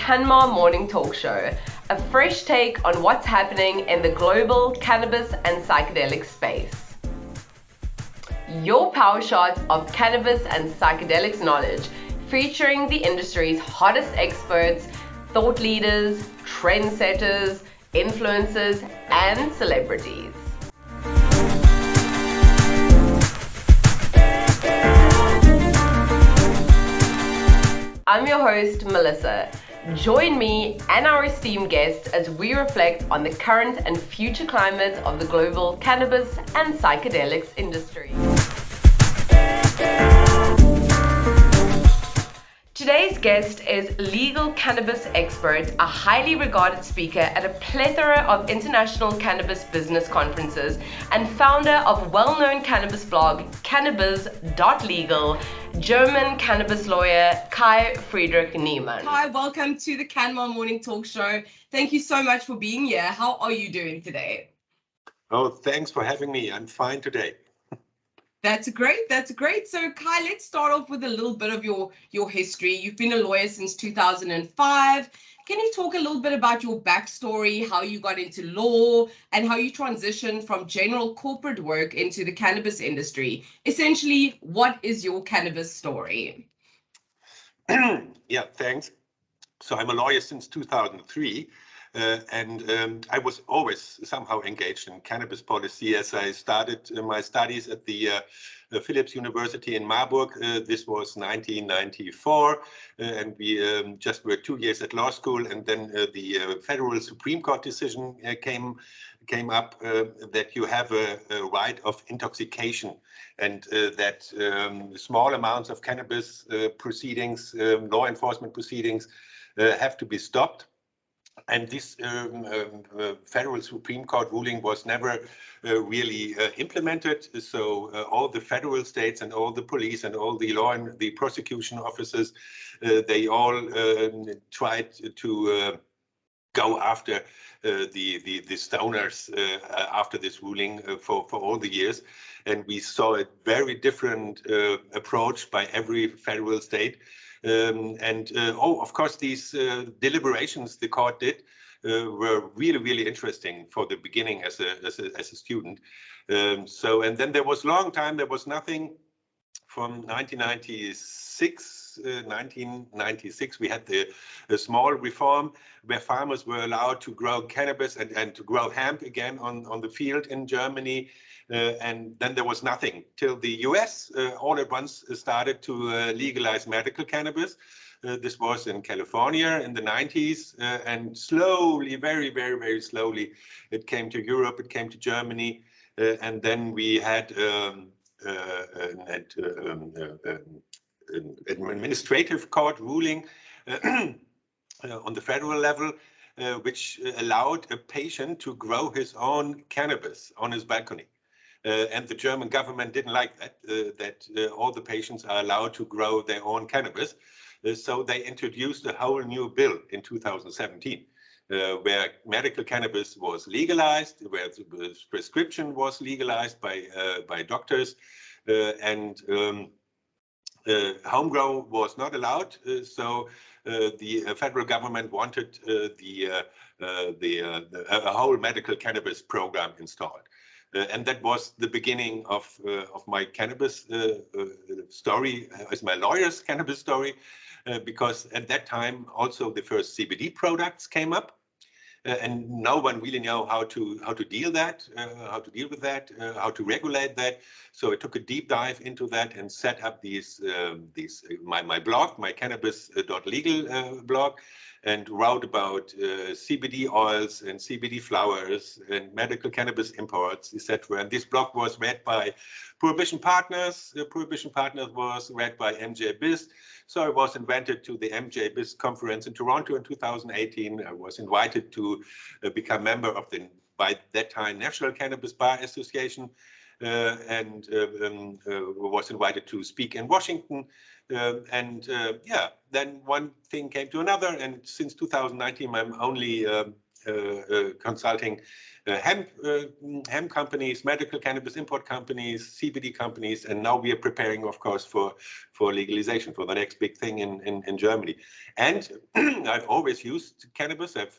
CanMar Morning Talk Show, a fresh take on what's happening in the global cannabis and psychedelic space. Your power shot of cannabis and psychedelics knowledge, featuring the industry's hottest experts, thought leaders, trendsetters, influencers, and celebrities. I'm your host, Melissa. Join me and our esteemed guests as we reflect on the current and future climate of the global cannabis and psychedelics industry. Today's guest is legal cannabis expert, a highly regarded speaker at a plethora of international cannabis business conferences, and founder of well-known cannabis blog canna-biz.legal, German cannabis lawyer Kai-Friedrich Niermann. Hi, welcome to the CanMar Morning Talk Show. Thank you so much for being here. How are you doing today? Oh, thanks for having me. I'm fine today. That's great. That's great. So, Kai, let's start off with a little bit of your history. You've been a lawyer since 2005. Can you talk a little bit about your backstory, how you got into law, and how you transitioned from general corporate work into the cannabis industry? Essentially, what is your cannabis story? Yeah, thanks. So I'm a lawyer since 2003. And I was always somehow engaged in cannabis policy as I started my studies at the Philipps University in Marburg. This was 1994, and we just were 2 years at law school, and then the Federal Supreme Court decision came up that you have a right of intoxication, and that small amounts of cannabis proceedings, law enforcement proceedings, have to be stopped. And this Federal Supreme Court ruling was never really implemented. So all the federal states and all the police and all the law and the prosecution officers, they all tried to go after the stoners after this ruling for all the years. And we saw a very different approach by every federal state. Of course, these deliberations the court did were really interesting for the beginning as a student. And then there was long time, there was nothing. From 1996, we had the small reform where farmers were allowed to grow cannabis and to grow hemp again on the field in Germany. And then there was nothing till the US all at once started to legalize medical cannabis. This was in California in the 90s, and slowly, very slowly, it came to Europe, it came to Germany, and then we had an administrative court ruling on the federal level, which allowed a patient to grow his own cannabis on his balcony. And the German government didn't like that all the patients are allowed to grow their own cannabis. So they introduced a whole new bill in 2017, where medical cannabis was legalized, where the prescription was legalized by doctors, and homegrown was not allowed. So the federal government wanted a whole medical cannabis program installed. And that was the beginning of my cannabis story, as my lawyer's cannabis story, because at that time also the first CBD products came up, and no one really knew how to deal with that, how to regulate that. So I took a deep dive into that and set up my blog, my canna-biz.legal blog, and wrote about CBD oils and CBD flowers and medical cannabis imports, etc. And this blog was read by Prohibition Partners. Prohibition Partners was read by MJ-Biz. So I was invited to the MJ-Biz conference in Toronto in 2018. I was invited to become member of the, by that time, National Cannabis Bar Association, and was invited to speak in Washington. Then one thing came to another, and since 2019 I'm only consulting hemp companies, medical cannabis import companies, CBD companies, and now we are preparing, of course, for legalization, for the next big thing in Germany. And I've always used cannabis. I've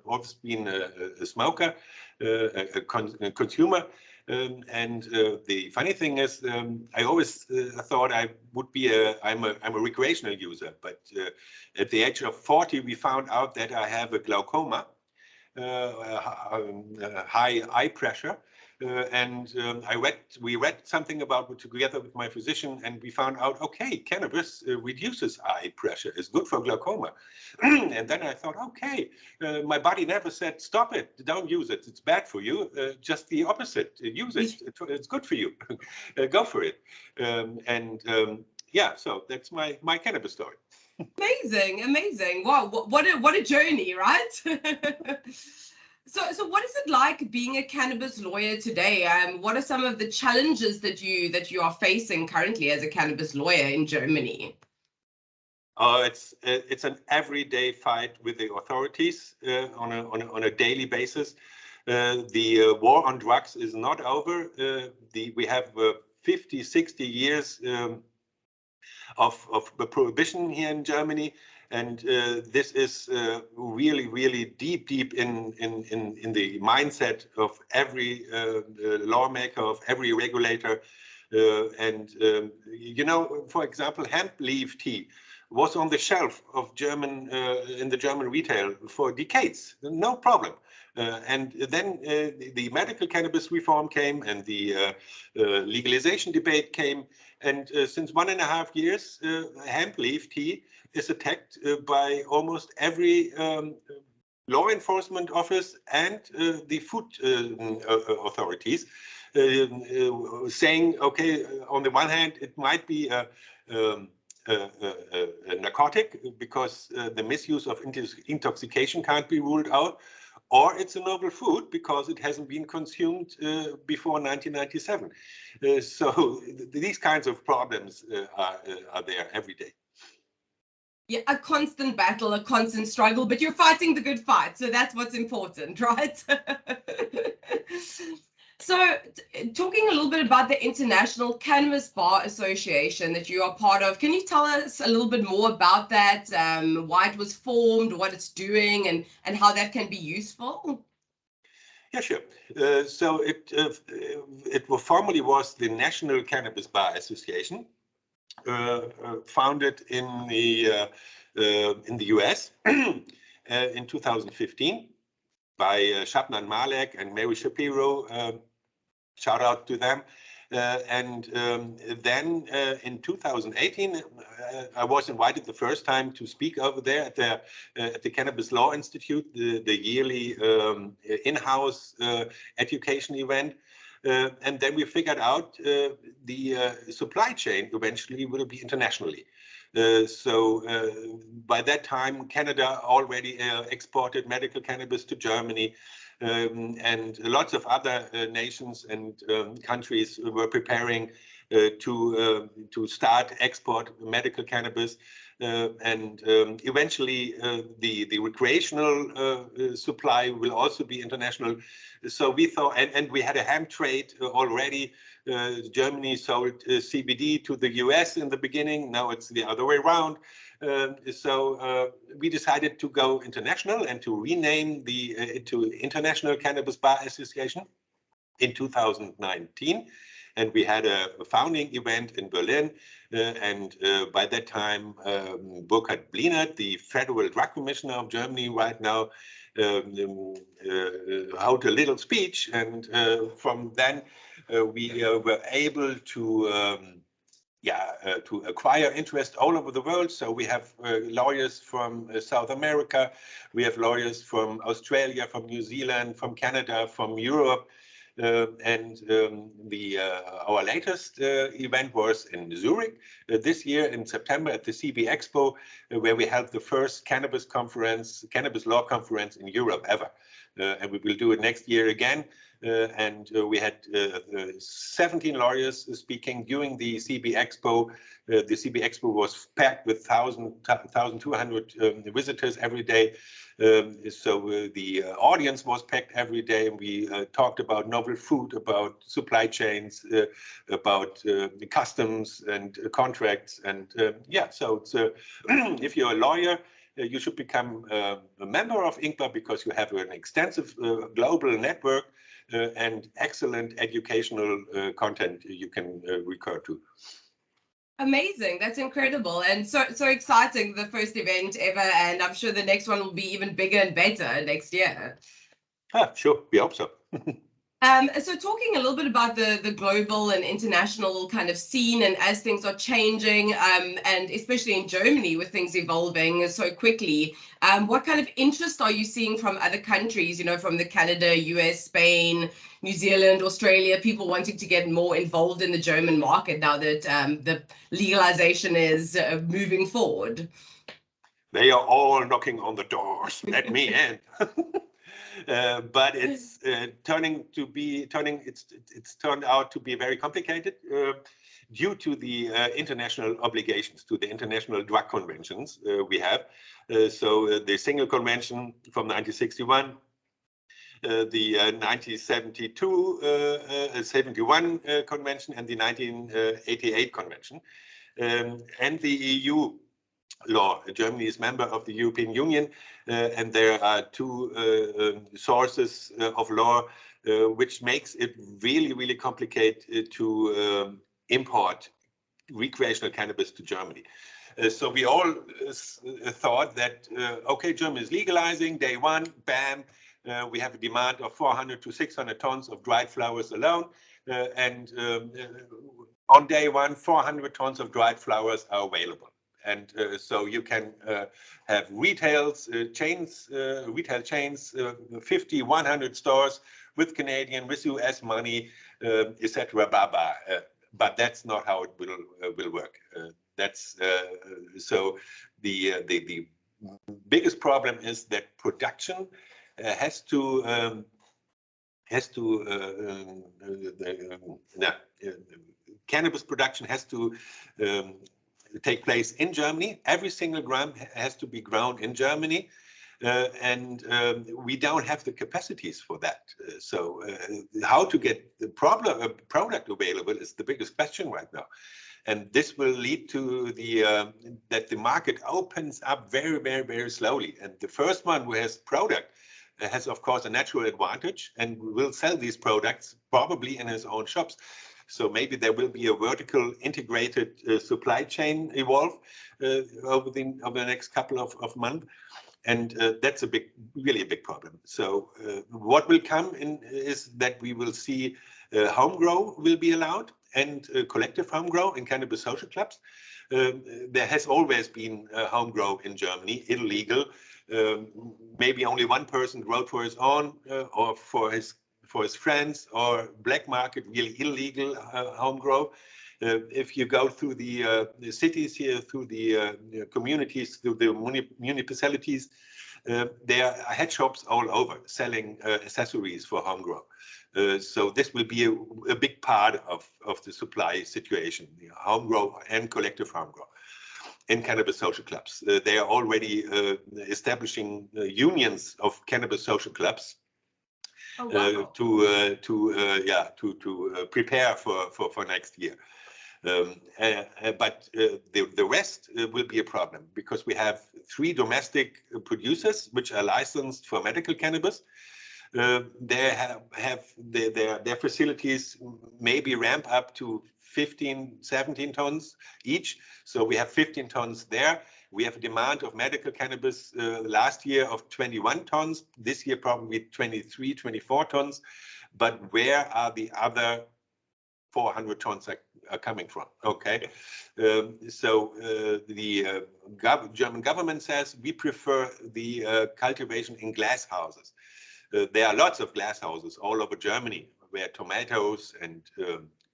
always been a smoker, a consumer. And the funny thing is, I always thought I would be I'm a recreational user, but at the age of 40, we found out that I have a glaucoma, high eye pressure, and we read something about it together with my physician, and we found out, okay, cannabis reduces eye pressure, is good for glaucoma. And then I thought, okay, my body never said, stop it, don't use it, it's bad for you, just the opposite, use it, it's good for you, go for it. Yeah, so that's my cannabis story. Amazing, amazing. Wow, what a journey, right? So what is it like being a cannabis lawyer today? What are some of the challenges that you are facing currently as a cannabis lawyer in Germany? It's an everyday fight with the authorities on a daily basis. The war on drugs is not over. We have 50, 60 years of the prohibition here in Germany, and this is really deep in the mindset of every lawmaker, of every regulator. For example, hemp leaf tea was on the shelf of in the German retail for decades, no problem. And then the medical cannabis reform came, and the legalization debate came. And since 1.5 years, hemp leaf tea is attacked by almost every law enforcement office and the food authorities, saying, okay, on the one hand, it might be a narcotic because the misuse of intoxication can't be ruled out, or it's a novel food because it hasn't been consumed before 1997. So these kinds of problems are there every day. Yeah, a constant battle, a constant struggle, but you're fighting the good fight. So that's what's important, right? So talking a little bit about the International Cannabis Bar Association that you are part of, can you tell us a little bit more about that, why it was formed, what it's doing, and how that can be useful? Yeah, sure. So it formerly was the National Cannabis Bar Association, founded in the US in 2015 by Shabnan Malek and Mary Shapiro. Shout out to them. Then in 2018, I was invited the first time to speak over there at the Cannabis Law Institute, the yearly in-house education event. And then we figured out the supply chain eventually will be internationally. So by that time, Canada already exported medical cannabis to Germany. And lots of other nations and countries were preparing to start export medical cannabis, and eventually the recreational supply will also be international. So we thought, and we had a hemp trade already. Germany sold CBD to the US in the beginning. Now it's the other way around. So we decided to go international and to rename to International Cannabis Bar Association in 2019. And we had a founding event in Berlin. And by that time, Burkhard Blinert, the Federal Drug Commissioner of Germany right now, held a little speech. And from then, we were able to to acquire interest all over the world. So we have lawyers from South America, we have lawyers from Australia, from New Zealand, from Canada, from Europe. Our latest event was in Zurich this year in September at the CB Expo, where we held the first cannabis law conference in Europe ever. and we will do it next year again. We had 17 lawyers speaking during the CB Expo. The CB Expo was packed with 1,200 visitors every day. The audience was packed every day, and we talked about novel food, about supply chains, about the customs and contracts. And so it's, if you're a lawyer, you should become a member of INCBA because you have an extensive global network and excellent educational content you can recur to. Amazing. That's incredible. And so exciting, the first event ever. And I'm sure the next one will be even bigger and better next year. Sure. We hope so. So talking a little bit about the global and international kind of scene, and as things are changing, and especially in Germany with things evolving so quickly, what kind of interest are you seeing from other countries, from the Canada, US, Spain, New Zealand, Australia, people wanting to get more involved in the German market now that the legalization is moving forward? They are all knocking on the doors. Let me in. But it's turned out to be very complicated due to the international obligations, to the international drug conventions we have. The single convention from 1961, the 1971 convention, and the 1988 convention, and the EU law. Germany is member of the European Union, and there are two sources of law, which makes it really, really complicated to import recreational cannabis to Germany. So we all thought that, okay, Germany is legalizing, day one, bam, we have a demand of 400 to 600 tons of dried flowers alone, and on day one, 400 tons of dried flowers are available. And so you can have retail chains, 50, 100 stores with Canadian, with US money, etc. But that's not how it will work. So the biggest problem is that production cannabis production has to take place in Germany. Every single gram has to be grown in Germany, and we don't have the capacities for that. So how to get the product available is the biggest question right now. And this will lead to that the market opens up very, very, very slowly. And the first one who has product has, of course, a natural advantage and will sell these products probably in his own shops. So maybe there will be a vertical integrated supply chain evolve over the next couple of months. And that's really a big problem. So what will come in is that we will see home grow will be allowed, and collective home grow in cannabis social clubs. There has always been home grow in Germany, illegal. Maybe only one person grow for his own or for his friends, or black market, really illegal home grow. If you go through the cities here, through the communities, through the municipalities, there are head shops all over selling accessories for home grow. So this will be a big part of the supply situation, home grow and collective home grow in cannabis social clubs. They are already establishing unions of cannabis social clubs. Oh, wow. to prepare for next year. But the rest will be a problem, because we have 3 domestic producers which are licensed for medical cannabis. They have their facilities maybe ramp up to 15, 17 tons each. So we have 15 tons there. We have a demand of medical cannabis last year of 21 tons. This year probably 23, 24 tons. But where are the other 400 tons are coming from? Okay. The German government says we prefer the cultivation in glass houses. There are lots of glass houses all over Germany where tomatoes and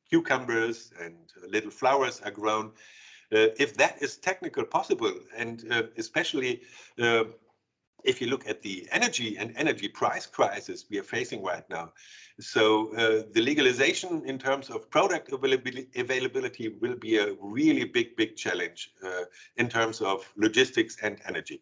cucumbers and little flowers are grown. If that is technically possible, and especially if you look at the energy and energy price crisis we are facing right now, so the legalization in terms of product availability will be a really big challenge in terms of logistics and energy.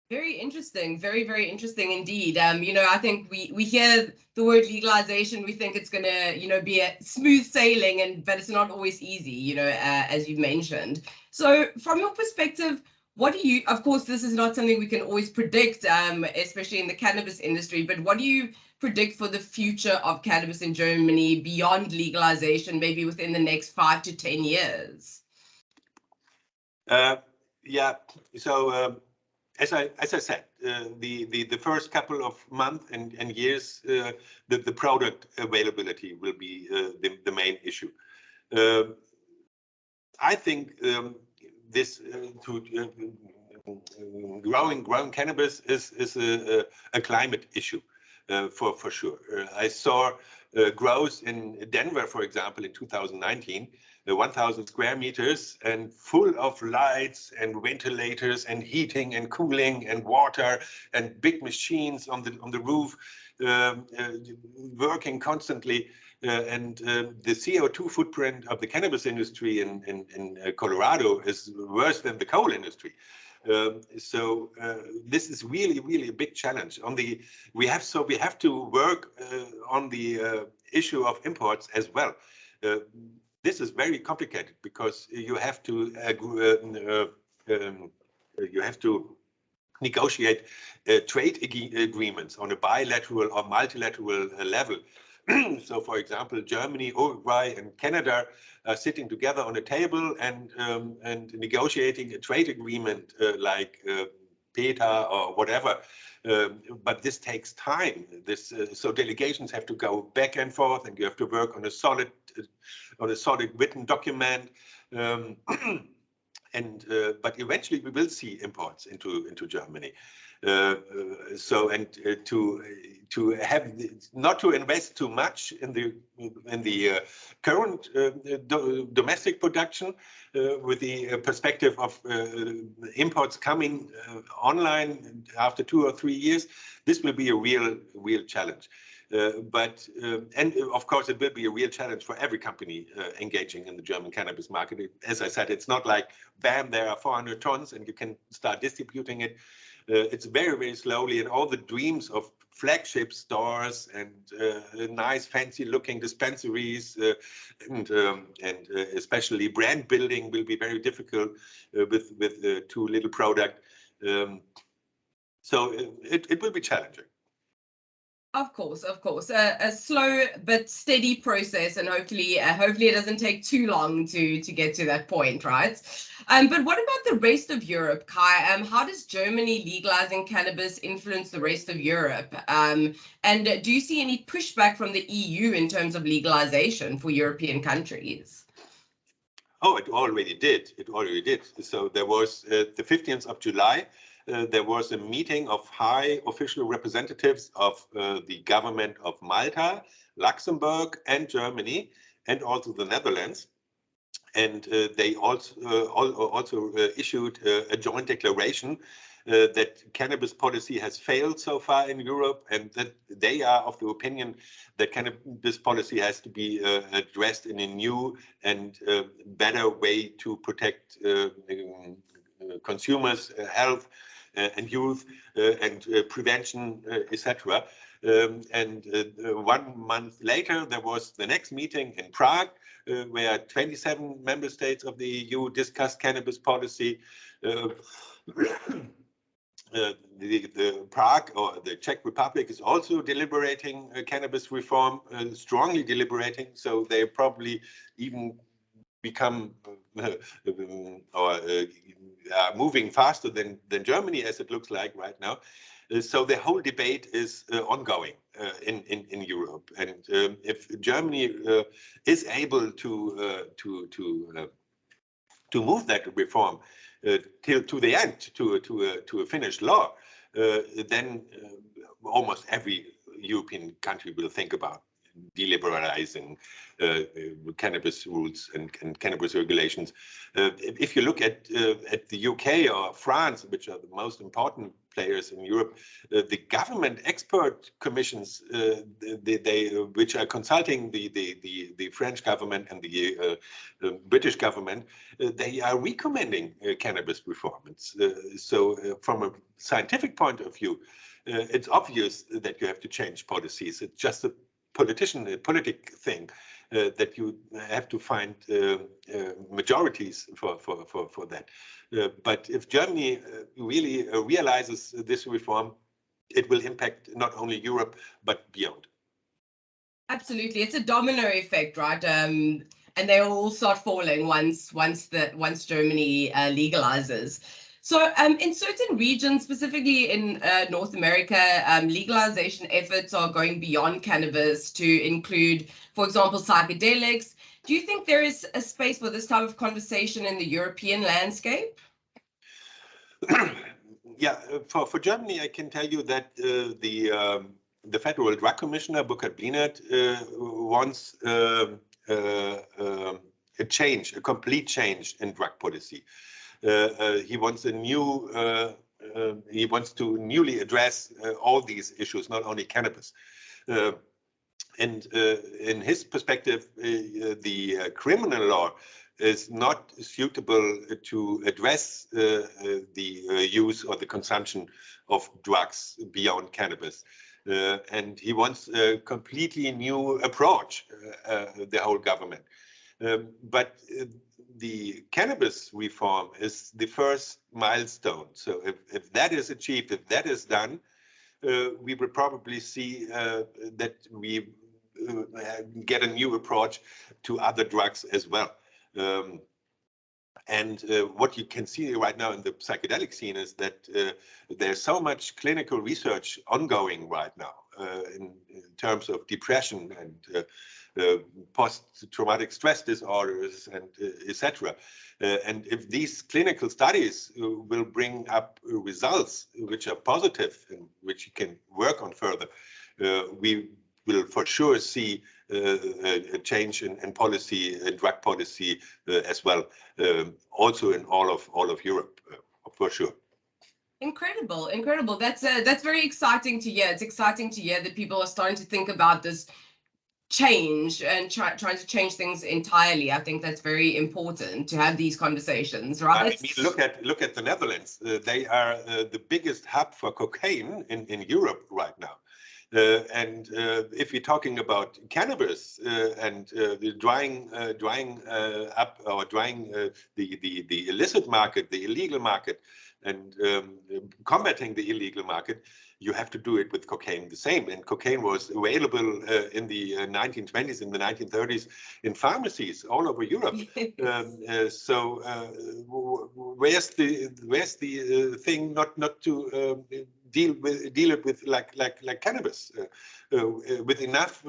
Very interesting. Very interesting indeed. I think we hear the word legalization, we think it's going to, be a smooth sailing, but it's not always easy, as you mentioned. So from your perspective, what do you, of course, this is not something we can always predict, especially in the cannabis industry, but what do you predict for the future of cannabis in Germany beyond legalization, maybe within the next 5 to 10 years? Yeah, so as I said, the first couple of months and years, the product availability will be the main issue. I think this growing cannabis is a climate issue for sure. I saw growth in Denver, for example, in 2019. 1,000 square meters and full of lights and ventilators and heating and cooling and water and big machines on the roof working constantly. And the CO2 footprint of the cannabis industry in Colorado is worse than the coal industry. So this is really a big challenge. We have to work on the issue of imports as well. This is very complicated because you have to negotiate trade agreements on a bilateral or multilateral level. So, for example, Germany, Uruguay, and Canada are sitting together on a table and negotiating a trade agreement like PETA or whatever. But this takes time. So delegations have to go back and forth, and you have to work on a solid written document. But eventually we will see imports into Germany. To have not to invest too much in the current domestic production with the perspective of imports coming online after 2 or 3 years, this will be a real challenge. And of course, it will be a real challenge for every company engaging in the German cannabis market. As I said, it's not like, bam, there are 400 tons and you can start distributing it. It's very slowly, and all the dreams of flagship stores and nice, fancy-looking dispensaries and especially brand building will be very difficult with too little product. So it will be challenging. Of course, a slow but steady process, and hopefully it doesn't take too long to get to that point, right? But what about the rest of Europe, Kai? How does Germany legalizing cannabis influence the rest of Europe? And do you see any pushback from the EU in terms of legalization for European countries? Oh, it already did. So there was the 15th of July. There was a meeting of high official representatives of the government of Malta, Luxembourg, and Germany, and also the Netherlands. And they also issued a joint declaration that cannabis policy has failed so far in Europe, and that they are of the opinion that cannabis policy has to be addressed in a new and better way to protect consumers' health and youth and prevention, etc. And 1 month later, there was the next meeting in Prague, where 27 member states of the EU discussed cannabis policy. The Prague or the Czech Republic is also deliberating cannabis reform, strongly deliberating. So they probably even become moving faster than Germany, as it looks like right now. So the whole debate is ongoing in Europe, and if Germany is able to move that reform to the end, to a finished law, then almost every European country will think about deliberalizing cannabis rules and cannabis regulations. If you look at the UK or France, which are the most important players in Europe, the government expert commissions, which are consulting the French government and the British government, they are recommending cannabis reform. So from a scientific point of view, it's obvious that you have to change policies. It's just a politic thing that you have to find majorities for that. But if Germany really realizes this reform, it will impact not only Europe but beyond. Absolutely, it's a domino effect, right? And they will all start falling once Germany legalizes. So in certain regions, specifically in North America, legalization efforts are going beyond cannabis to include, for example, psychedelics. Do you think there is a space for this type of conversation in the European landscape? Yeah, for Germany, I can tell you that the Federal Drug Commissioner, Burkhard Blinert, wants a complete change in drug policy. He wants he wants to newly address all these issues, not only cannabis. And in his perspective, the criminal law is not suitable to address the use or the consumption of drugs beyond cannabis. And he wants a completely new approach, the whole government. But the cannabis reform is the first milestone. So if that is achieved, if that is done, we will probably see that we get a new approach to other drugs as well. And what you can see right now in the psychedelic scene is that there's so much clinical research ongoing right now in terms of depression and post-traumatic stress disorders and etc. And if these clinical studies will bring up results which are positive and which you can work on further, we will for sure see a change in policy, in drug policy as well, also in all of Europe, for sure. Incredible, incredible. That's very exciting to hear. It's exciting to hear that people are starting to think about this change and trying to change things entirely. I think that's very important to have these conversations, right? I mean, look at the Netherlands. They are the biggest hub for cocaine in Europe right now. And if we're talking about cannabis and the drying up or drying the illicit market, the illegal market, and combating the illegal market, you have to do it with cocaine the same. And cocaine was available in the 1920s, in the 1930s, in pharmacies all over Europe. So where's the thing not to deal it with like cannabis with enough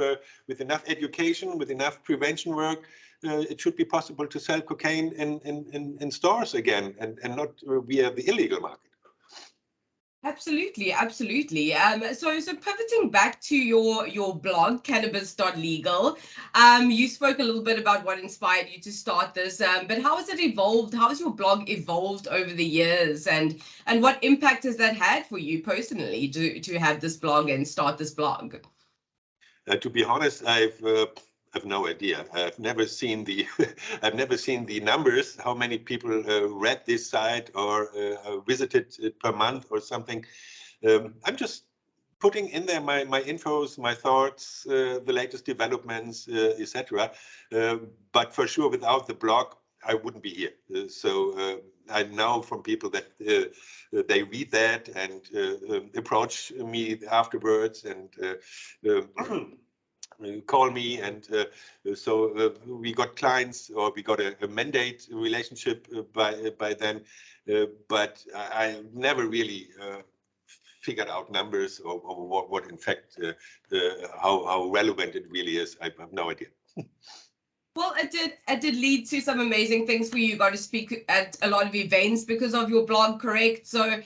education, with enough prevention work? It should be possible to sell cocaine in stores again and not via the illegal market. Absolutely, absolutely. So pivoting back to your blog, canna-biz.legal, you spoke a little bit about what inspired you to start this, but how has it evolved? How has your blog evolved over the years, and what impact has that had for you personally to have this blog and start this blog? To be honest, I've no idea. I've never seen the I've never seen the numbers, how many people read this site or visited it per month or something. I'm just putting in there my infos, my thoughts, the latest developments, etc. But for sure, without the blog, I wouldn't be here. So I know from people that they read that and approach me afterwards and call me, and so we got clients, or we got a mandate relationship by then, but I never really figured out numbers or what in fact how relevant it really is. I have no idea. Well, it did lead to some amazing things for you. You got to speak at a lot of events because of your blog, correct? So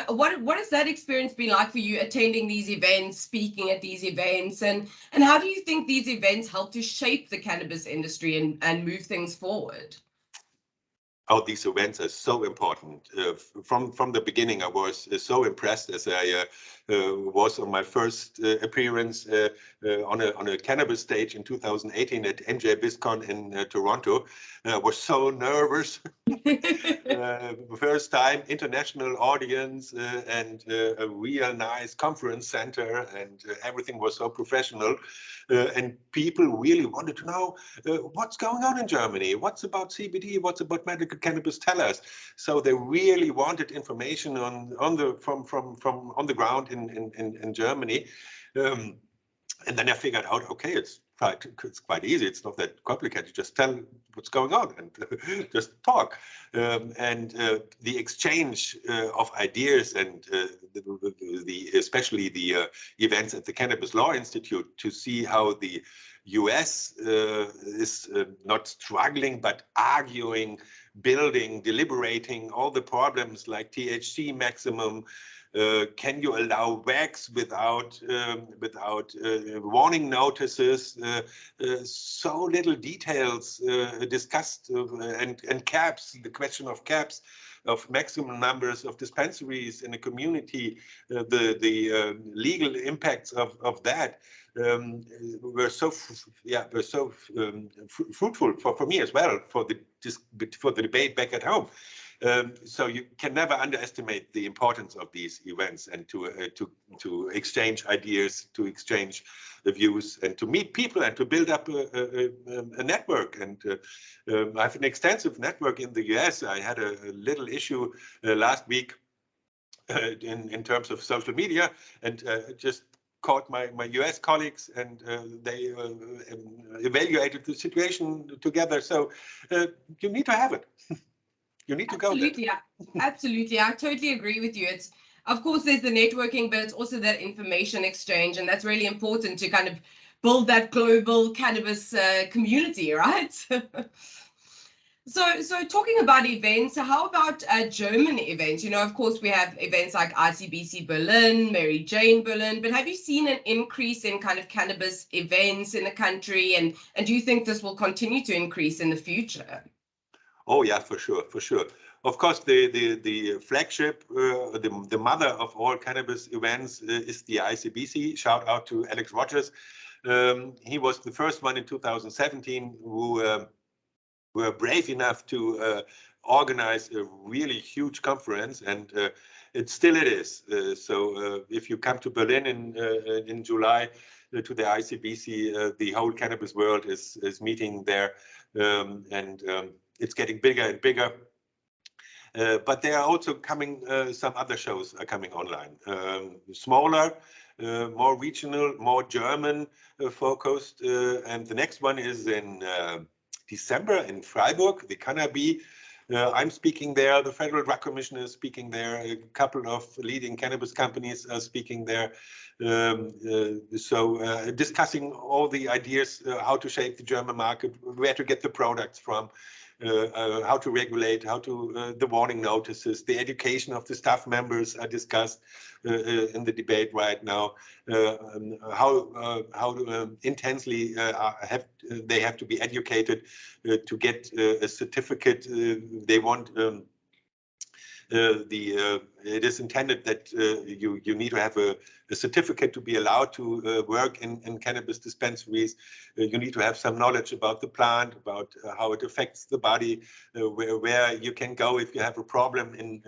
what has that experience been like for you, attending these events, speaking at these events, and how do you think these events help to shape the cannabis industry and move things forward? Oh, these events are so important. From the beginning, I was so impressed as I was on my first appearance on a cannabis stage in 2018 at NJ BizCon in Toronto. I was so nervous. First time, international audience, and a real nice conference center, and everything was so professional. And people really wanted to know what's going on in Germany, what's about CBD, what's about medical cannabis, tell us. So they really wanted information from on the ground in Germany. And then I figured out, okay, it's quite easy. It's not that complicated. Just tell what's going on and just talk. And the exchange of ideas and especially the events at the Cannabis Law Institute to see how the US is not struggling, but arguing, building, deliberating all the problems like THC maximum. Can you allow wax without warning notices? So little details discussed, and caps. The question of caps, of maximum numbers of dispensaries in a community, the legal impacts of that were so fruitful for me as well, for the debate back at home. So you can never underestimate the importance of these events, and to exchange ideas, to exchange the views, and to meet people, and to build up a network. And I have an extensive network in the US. I had a little issue last week in terms of social media, and just called my US colleagues, and they evaluated the situation together. So you need to have it. You need to go there. Yeah, absolutely. I totally agree with you. It's, of course, there's the networking, but it's also that information exchange, and that's really important to kind of build that global cannabis community, right? So talking about events, how about German events? You know, of course, we have events like ICBC Berlin, Mary Jane Berlin, but have you seen an increase in kind of cannabis events in the country? And do you think this will continue to increase in the future? Oh yeah, for sure, for sure. Of course, the flagship, the mother of all cannabis events is the ICBC. Shout out to Alex Rogers. He was the first one in 2017 who were brave enough to organize a really huge conference, and it is. So if you come to Berlin in July to the ICBC, the whole cannabis world is meeting there, and it's getting bigger and bigger. But there are also coming, some other shows are coming online, smaller, more regional, more German focused. And the next one is in December in Freiburg, the Cannabis. I'm speaking there, the Federal Drug Commission is speaking there, a couple of leading cannabis companies are speaking there. So discussing all the ideas, how to shape the German market, where to get the products from, how to regulate, how to the warning notices, the education of the staff members are discussed in the debate right now. How intensely they have to be educated to get a certificate. They want it is intended that you need to have a certificate to be allowed to work in cannabis dispensaries. You need to have some knowledge about the plant, about how it affects the body, where you can go if you have a problem in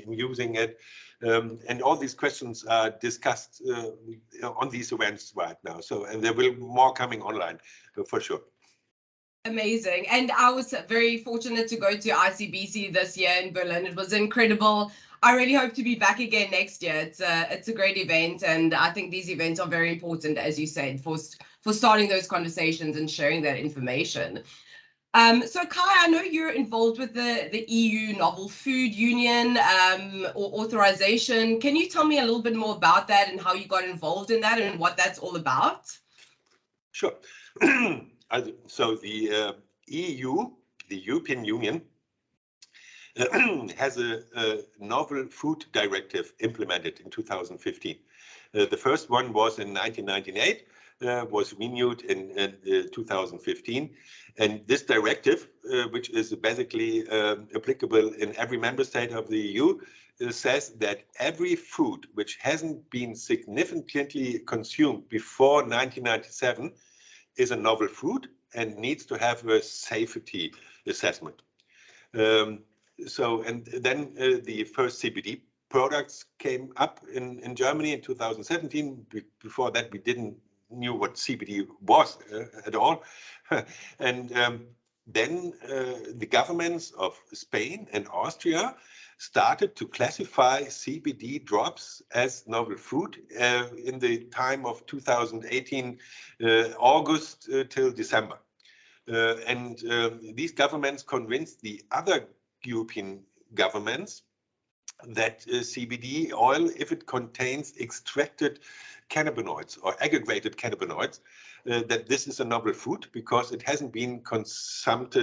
using it. And all these questions are discussed on these events right now. So, and there will be more coming online for sure. Amazing. And I was very fortunate to go to ICBC this year in Berlin. It was incredible. I really hope to be back again next year. It's a great event, and I think these events are very important, as you said, for starting those conversations and sharing that information. So Kai, I know you're involved with the EU Novel Food Union or authorization. Can you tell me a little bit more about that and how you got involved in that and what that's all about? Sure. So the EU, the European Union, has a novel food directive implemented in 2015. The first one was in 1998, was renewed in 2015. And this directive, which is basically applicable in every member state of the EU, says that every food which hasn't been significantly consumed before 1997 is a novel food and needs to have a safety assessment. And then the first CBD products came up in Germany in 2017. Before that, we didn't knew what CBD was at all. And then the governments of Spain and Austria started to classify CBD drops as novel food in the time of 2018, August till December. And these governments convinced the other European governments that CBD oil, if it contains extracted cannabinoids or aggregated cannabinoids, that this is a novel food because it hasn't been consumed.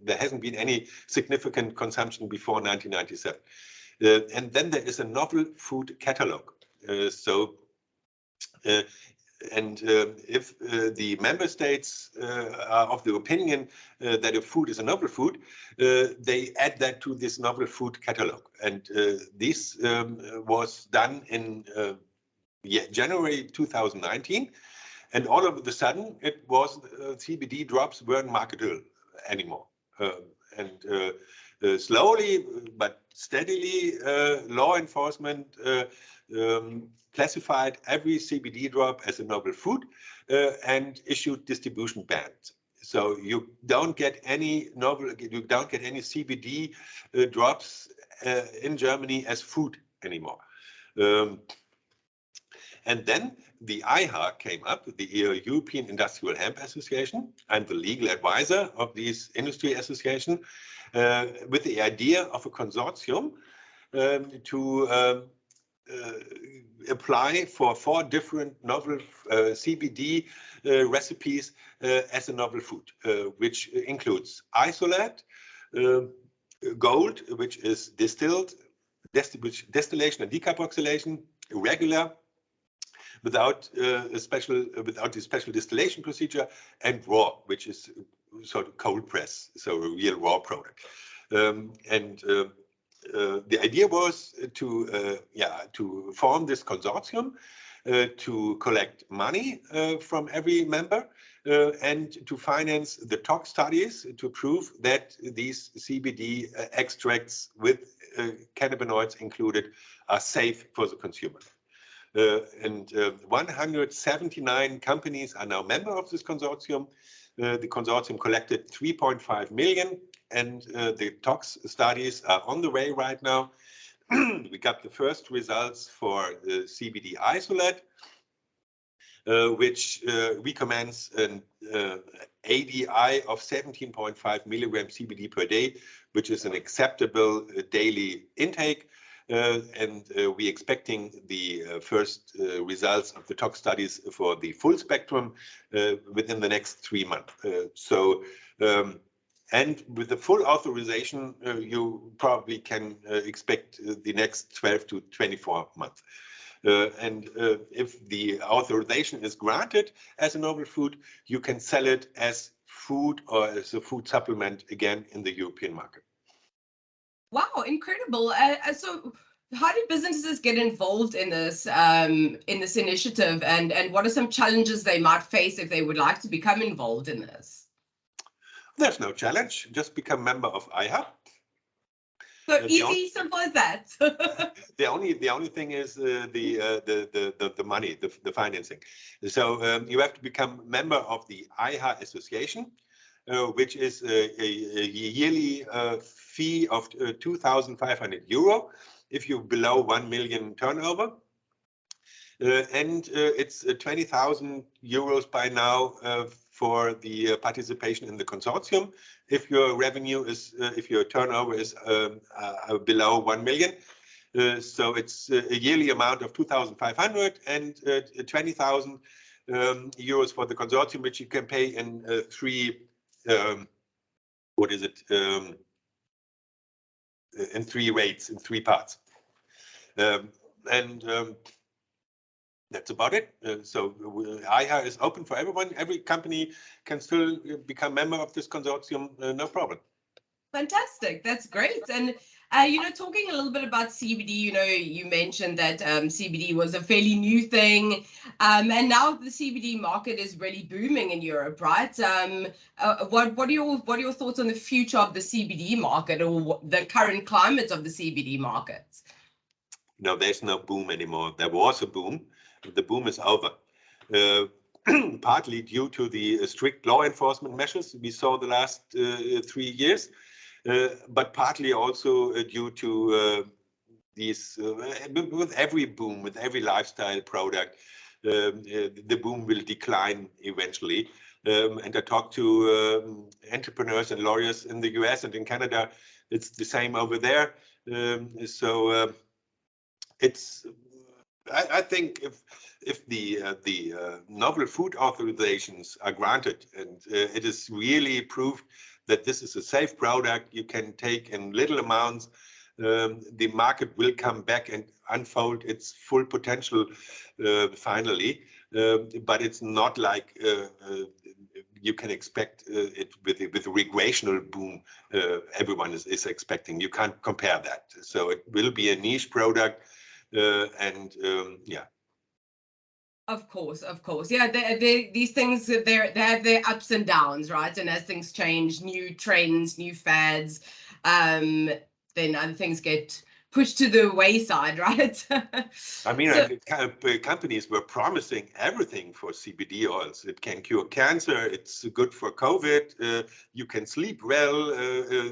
There hasn't been any significant consumption before 1997. And then there is a novel food catalog. If the member states are of the opinion that a food is a novel food, they add that to this novel food catalog. And this was done in January 2019. And all of a sudden, it was CBD drops weren't marketable anymore. Slowly but steadily, law enforcement classified every CBD drop as a novel food and issued distribution bans. So you don't get any CBD drops in Germany as food anymore. And then the EIHA came up, the European Industrial Hemp Association. I'm the legal advisor of this industry association, with the idea of a consortium to apply for 4 different novel CBD recipes as a novel food, which includes isolate, gold, which is distilled, distillation and decarboxylation, regular, without the special distillation procedure, and raw, which is sort of cold press, so a real raw product. The idea was to form this consortium to collect money from every member and to finance the tox studies to prove that these CBD extracts with cannabinoids included are safe for the consumer. 179 companies are now member of this consortium. The consortium collected 3.5 million, and the tox studies are on the way right now. We got the first results for the CBD isolate, which recommends an ADI of 17.5 milligram CBD per day, which is an acceptable daily intake. We're expecting the first results of the tox studies for the full spectrum within the next 3 months. And with the full authorization, you probably can expect the next 12 to 24 months. If the authorization is granted as a novel food, you can sell it as food or as a food supplement again in the European market. Wow, incredible. So how do businesses get involved in this initiative, and what are some challenges they might face if they would like to become involved in this? There's no challenge, just become member of EIHA. So easy, simple as that. The only thing is the money, the financing. So you have to become member of the EIHA association, which is a yearly fee of 2,500 euro if you're below 1 million turnover. And it's 20,000 euros by now for the participation in the consortium. If your revenue is, if your turnover is below 1 million, so it's a yearly amount of 2,500 and 20,000 euros for the consortium, which you can pay in three, in three rates, in three parts. That's about it. So EIHA is open for everyone. Every company can still become member of this consortium, no problem. Fantastic. That's great. And, talking a little bit about CBD, you mentioned that CBD was a fairly new thing. And now the CBD market is really booming in Europe, right? What are your thoughts on the future of the CBD market, or the current climate of the CBD market? No, there's no boom anymore. There was a boom. The boom is over. Partly due to the strict law enforcement measures we saw the last 3 years. But partly also due to these, with every boom, with every lifestyle product, the boom will decline eventually. And I talked to entrepreneurs and lawyers in the US and in Canada. It's the same over there. I think if the novel food authorizations are granted, and it is really proved that this is a safe product you can take in little amounts, the market will come back and unfold its full potential finally. But it's not like you can expect it with the recreational boom everyone is expecting. You can't compare that. So it will be a niche product. Yeah. Of course. Yeah, these things, they have their ups and downs, right? And as things change, new trends, new fads, then other things get pushed to the wayside, right? I mean, companies were promising everything for CBD oils. It can cure cancer. It's good for COVID. You can sleep well.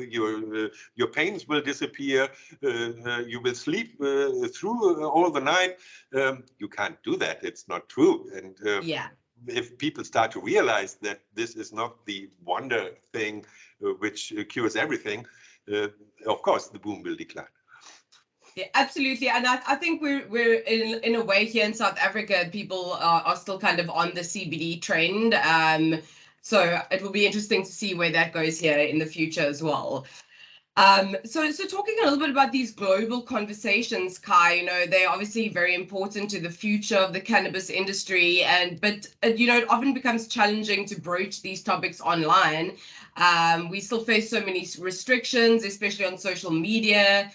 Your pains will disappear. You will sleep through all the night. You can't do that. It's not true. And yeah. If people start to realize that this is not the wonder thing which cures everything, of course, the boom will decline. Yeah, absolutely. And I think we're in a way here in South Africa, people are still kind of on the CBD trend. So it will be interesting to see where that goes here in the future as well. So talking a little bit about these global conversations, Kai, they're obviously very important to the future of the cannabis industry, but it often becomes challenging to broach these topics online. We still face so many restrictions, especially on social media.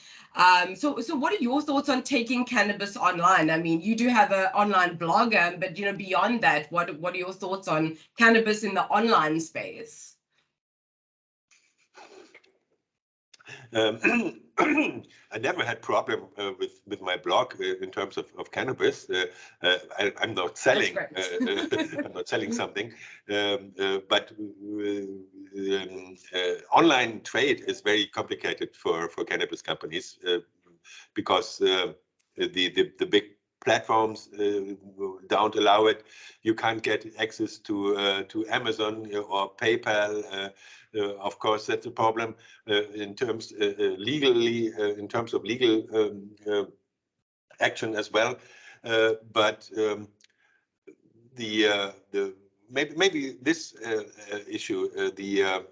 So what are your thoughts on taking cannabis online? I mean, you do have an online blog, but beyond that, what are your thoughts on cannabis in the online space? I never had problem with my blog in terms of cannabis. I'm not selling. I'm not selling something, but online trade is very complicated for cannabis companies because the big platforms don't allow it. You can't get access to Amazon or PayPal. Of course, that's a problem in terms legally, in terms of legal action as well. But maybe this issue, the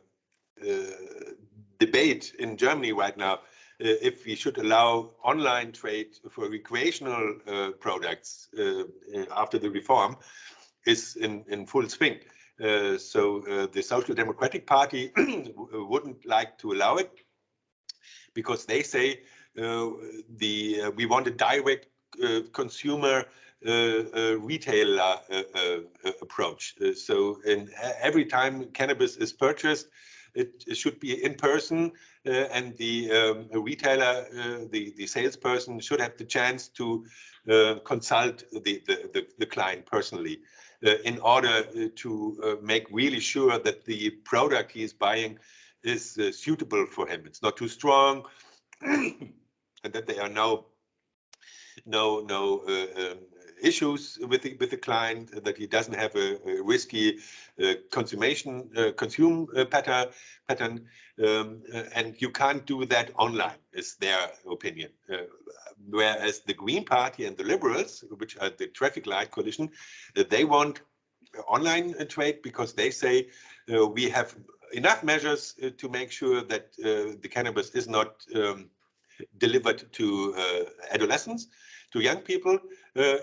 debate in Germany right now, if we should allow online trade for recreational products after the reform, is in full swing. So the Social Democratic Party wouldn't like to allow it because they say we want a direct consumer retailer approach. So every time cannabis is purchased, it should be in person, and the retailer, the salesperson, should have the chance to consult the client personally in order to make really sure that the product he is buying is suitable for him. It's not too strong, and that there are no issues with the client, that he doesn't have a risky consume pattern, and you can't do that online, is their opinion. Whereas the Green Party and the Liberals, which are the traffic light coalition, they want online trade, because they say we have enough measures to make sure that the cannabis is not delivered to adolescents, to young people,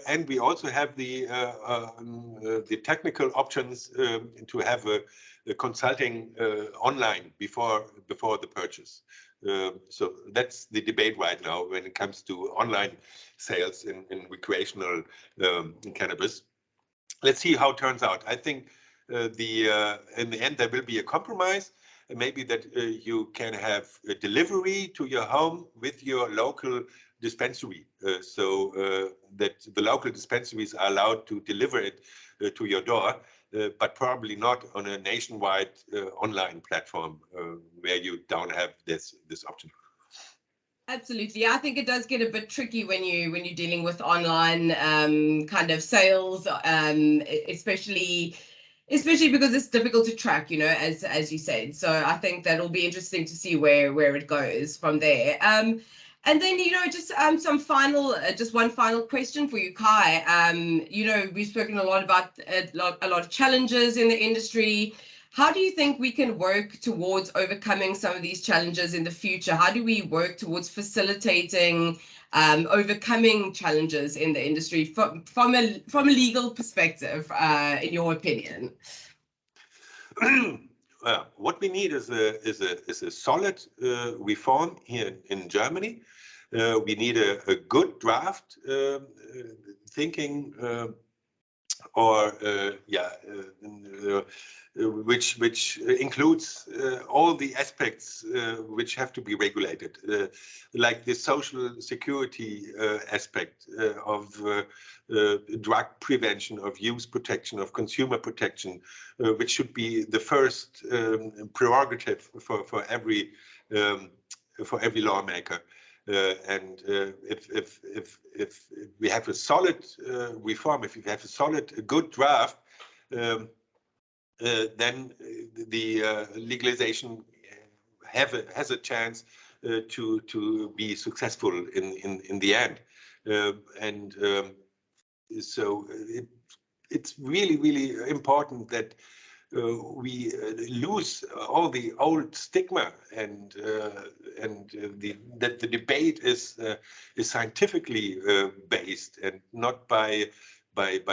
and we also have the technical options to have a consulting online before the purchase. So that's the debate right now when it comes to online sales in recreational cannabis. Let's see how it turns out. I think in the end there will be a compromise. Maybe that you can have a delivery to your home with your local dispensary, so that the local dispensaries are allowed to deliver it to your door, but probably not on a nationwide online platform where you don't have this option. Absolutely. I think it does get a bit tricky when you're dealing with online kind of sales, especially because it's difficult to track, as you said. So I think that'll be interesting to see where it goes from there. And then, just one final question for you, Kai. We've spoken a lot about a lot of challenges in the industry. How do you think we can work towards overcoming some of these challenges in the future? How do we work towards facilitating overcoming challenges in the industry from a legal perspective, in your opinion? What we need is a solid reform here in Germany. We need a good draft thinking, which includes all the aspects which have to be regulated, like the social security aspect of drug prevention, of use protection, of consumer protection, which should be the first prerogative for every lawmaker. And if we have a solid reform, if we have a solid, good draft, then the legalization has a chance to be successful in the end. So it's really important that we lose all the old stigma, and that the debate is scientifically based and not by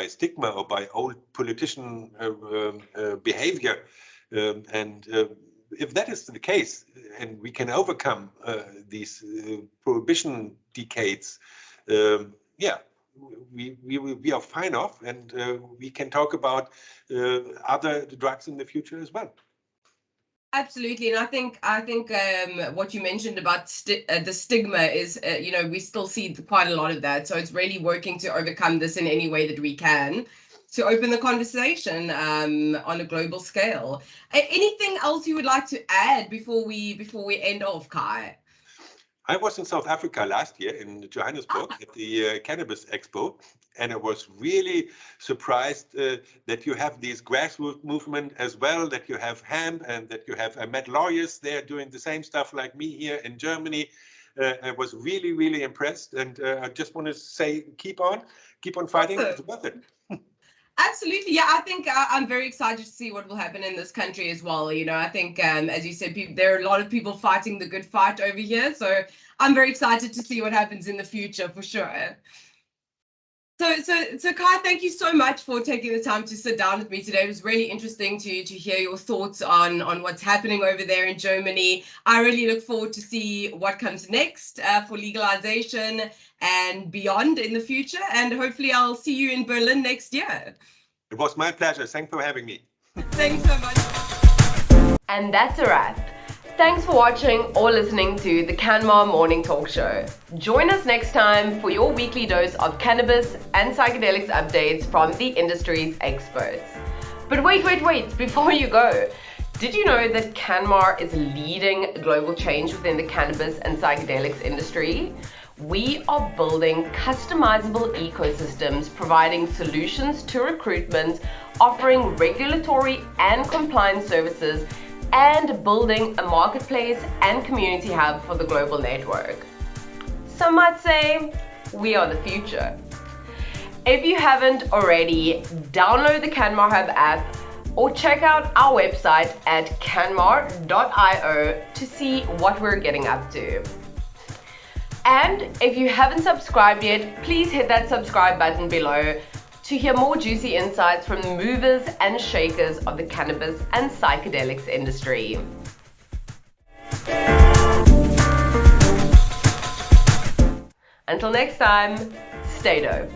stigma or by old politician behavior. If that is the case, and we can overcome these prohibition decades, we are fine off, and we can talk about other drugs in the future as well. Absolutely, and I think what you mentioned about the stigma is, we still see quite a lot of that. So it's really working to overcome this in any way that we can, to open the conversation on a global scale. Anything else you would like to add before we end off, Kai? I was in South Africa last year in Johannesburg at the Cannabis Expo, and I was really surprised that you have these grassroots movement as well, that you have hemp, and that you have, I met lawyers there doing the same stuff like me here in Germany. I was really impressed, and I just want to say, keep on fighting. It's worth it. Absolutely. Yeah, I think I'm very excited to see what will happen in this country as well. I think, as you said, there are a lot of people fighting the good fight over here. So I'm very excited to see what happens in the future, for sure. So Kai, thank you so much for taking the time to sit down with me today. It was really interesting to hear your thoughts on what's happening over there in Germany. I really look forward to see what comes next for legalization and beyond in the future. And hopefully I'll see you in Berlin next year. It was my pleasure. Thanks for having me. Thanks so much. And that's a wrap. Thanks for watching or listening to the CanMar Morning Talk Show. Join us next time for your weekly dose of cannabis and psychedelics updates from the industry's experts. But wait, before you go, did you know that CanMar is leading global change within the cannabis and psychedelics industry? We are building customizable ecosystems, providing solutions to recruitment, offering regulatory and compliance services, and building a marketplace and community hub for the global network. Some might say we are the future. If you haven't already, download the CanMar Hub app or check out our website at canmar.io to see what we're getting up to. And if you haven't subscribed yet, please hit that subscribe button below to hear more juicy insights from the movers and shakers of the cannabis and psychedelics industry. Until next time, stay dope.